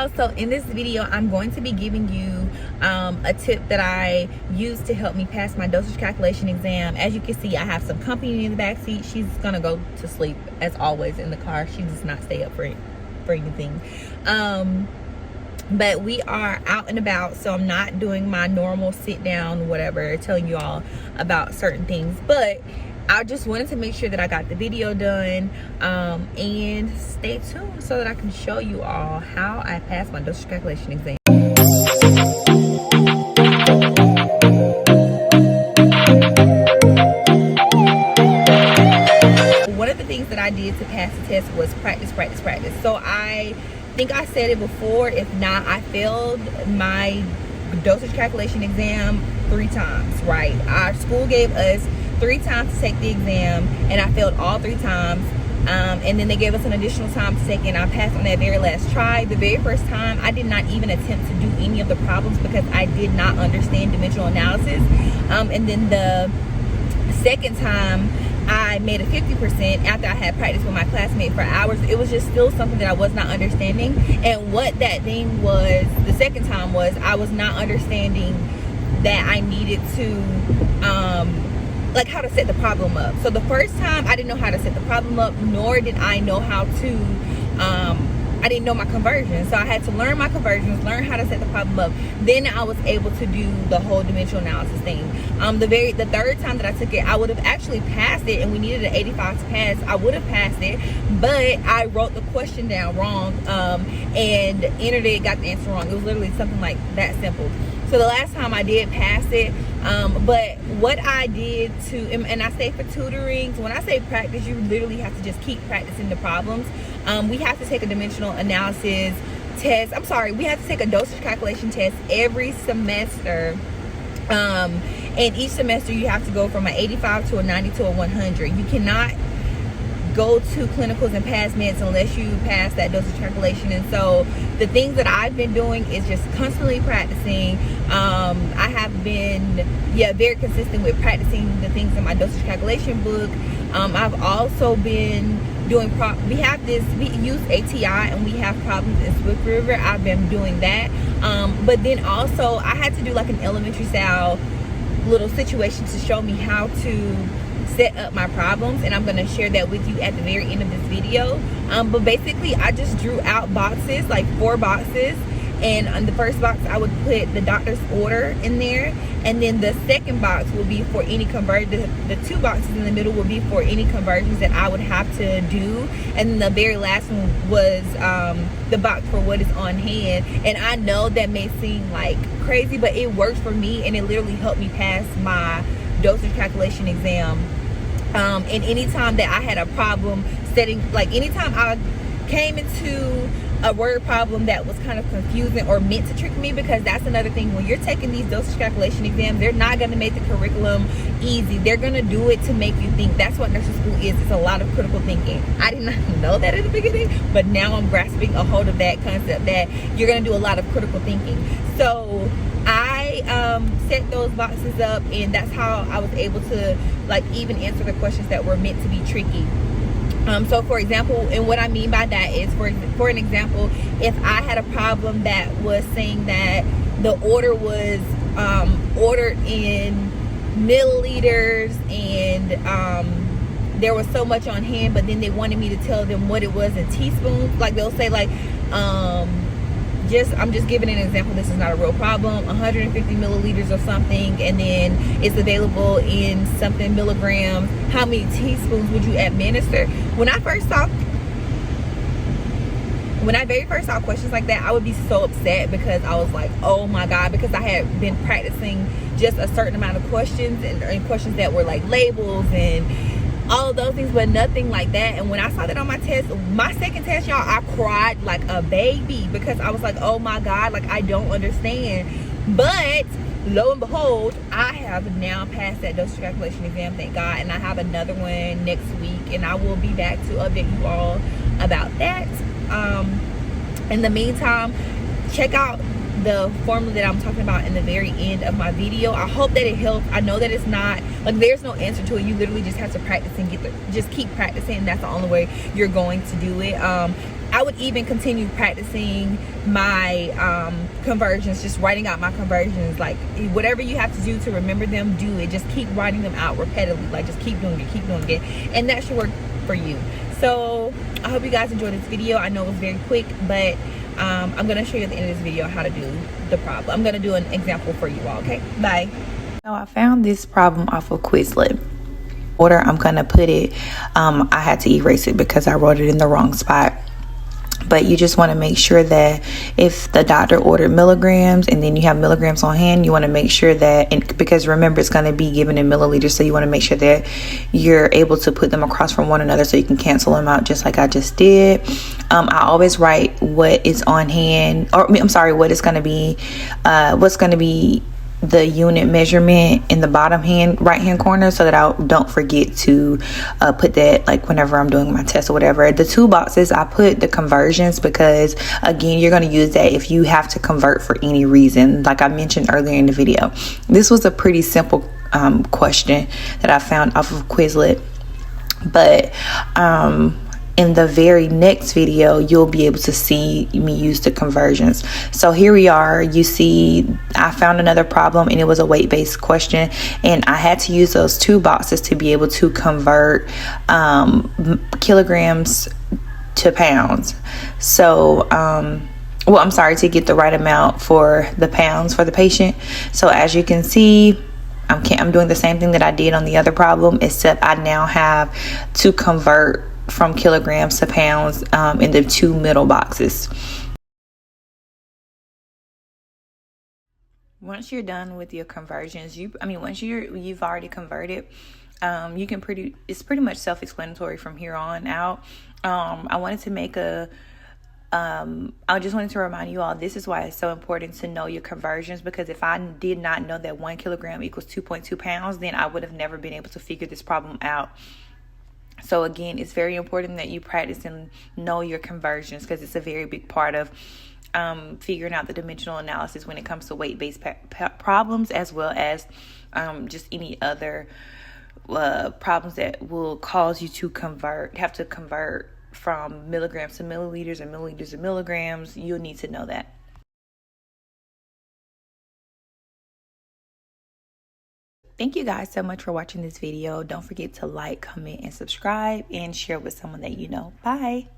y'all, so in this video I'm going to be giving you a tip that I used to help me pass my dosage calculation exam. As you can see, I have some company in the back seat. She's gonna go to sleep as always in the car. She does not stay up for anything. But we are out and about, so I'm not doing my normal sit down whatever, telling you all about certain things, but I just wanted to make sure that I got the video done, and stay tuned so that I can show you all how I passed my dosage calculation exam. One of the things that I did to pass the test was practice. So I think I said it before, if not, I failed my dosage calculation exam 3 times, right? Our school gave us 3 times to take the exam, and I failed all 3 times. And then they gave us an additional time to take it, and I passed on that very last try. The very first time, I did not even attempt to do any of the problems because I did not understand dimensional analysis. And then the second time, I made a 50% after I had practiced with my classmate for hours. It was just still something that I was not understanding. And what that thing was, the second time, was I was not understanding that I needed to like how to set the problem up. So the first time I didn't know how to set the problem up, nor did I know how to I didn't know my conversions. So I had to learn my conversions, learn how to set the problem up. Then I was able to do the whole dimensional analysis thing. The third time that I took it, I would have actually passed it, and we needed an 85 to pass. I would have passed it, but I wrote the question down wrong, and entered it, got the answer wrong. It was literally something like that simple. So the last time I did pass it, but what I did and I say for tutoring, so when I say practice, you literally have to just keep practicing the problems. We have to take a dimensional analysis test. We have to take a dosage calculation test every semester. And each semester you have to go from an 85 to a 90 to a 100. You cannot go to clinicals and pass meds unless you pass that dosage calculation. And so the things that I've been doing is just constantly practicing. I have been very consistent with practicing the things in my dosage calculation book. I've also been doing we use ATI, and we have problems in Swift River. I've been doing that, but then also I had to do like an elementary style little situation to show me how to set up my problems, and I'm going to share that with you at the very end of this video. But basically I just drew out boxes, like 4 boxes, and on the first box I would put the doctor's order in there, and then the second box will be for any the 2 boxes in the middle will be for any conversions that I would have to do, and then the very last one was the box for what is on hand. And I know that may seem like crazy, but it worked for me, and it literally helped me pass my dosage calculation exam. And anytime that I had a problem anytime I came into a word problem that was kind of confusing or meant to trick me, because that's another thing, when you're taking these dosage calculation exams, they're not going to make the curriculum easy. They're going to do it to make you think. That's what nursing school is. It's a lot of critical thinking. I did not know that at the beginning, but now I'm grasping a hold of that concept that you're going to do a lot of critical thinking. So I set those boxes up, and that's how I was able to even answer the questions that were meant to be tricky. So for example, and what I mean by that is, for an example, if I had a problem that was saying that the order was ordered in milliliters, and there was so much on hand, but then they wanted me to tell them what it was in teaspoons. Like they'll say I'm just giving an example, this is not a real problem, 150 milliliters of something, and then it's available in something milligrams. How many teaspoons would you administer? When I very first saw questions like that, I would be so upset, because I was like, oh my God, because I had been practicing just a certain amount of questions, and questions that were like labels and all of those things, but nothing like that. And when I saw that on my test, my second test, y'all, I cried like a baby, because I was like, oh my God, I don't understand. But lo and behold, I have now passed that dosage calculation exam, thank God, and I have another one next week, and I will be back to update you all about that. In the meantime, check out the formula that I'm talking about in the very end of my video. I hope that it helps. I know that it's not there's no answer to it. You literally just have to practice and just keep practicing, and that's the only way you're going to do it. I would even continue practicing my conversions, just writing out my conversions. Like, whatever you have to do to remember them, do it. Just keep writing them out repetitively. Like, just keep doing it, and that should work for you. So I hope you guys enjoyed this video. I know it was very quick, but I'm gonna show you at the end of this video how to do the problem. I'm gonna do an example for you all. Okay, bye. So I found this problem off of Quizlet. Order I'm gonna put it, I had to erase it because I wrote it in the wrong spot. But you just want to make sure that if the doctor ordered milligrams and then you have milligrams on hand, you want to make sure that, and because remember it's going to be given in milliliters, so you want to make sure that you're able to put them across from one another so you can cancel them out just like I just did. I always write what is on hand, or I'm sorry, what is going to be, what's going to be the unit measurement in the bottom right hand corner, so that I don't forget to put that, like whenever I'm doing my test or whatever. The 2 boxes I put the conversions because again, you're going to use that if you have to convert for any reason, like I mentioned earlier in the video. This was a pretty simple question that I found off of Quizlet, but in the very next video you'll be able to see me use the conversions. So here we are. You see I found another problem, and it was a weight-based question, and I had to use those 2 boxes to be able to convert kilograms to pounds. So well, I'm sorry, to get the right amount for the pounds for the patient. So as you can see, I'm doing the same thing that I did on the other problem, except I now have to convert from kilograms to pounds in the 2 middle boxes. Once you're done with your conversions, once you've already converted, you can it's pretty much self-explanatory from here on out. I just wanted to remind you all, this is why it's so important to know your conversions, because if I did not know that 1 kilogram equals 2.2 pounds, then I would have never been able to figure this problem out. So again, it's very important that you practice and know your conversions, because it's a very big part of figuring out the dimensional analysis when it comes to weight-based problems, as well as just any other problems that will cause you to have to convert from milligrams to milliliters and milliliters to milligrams. You'll need to know that. Thank you guys so much for watching this video. Don't forget to like, comment, and subscribe, and share with someone that you know. Bye.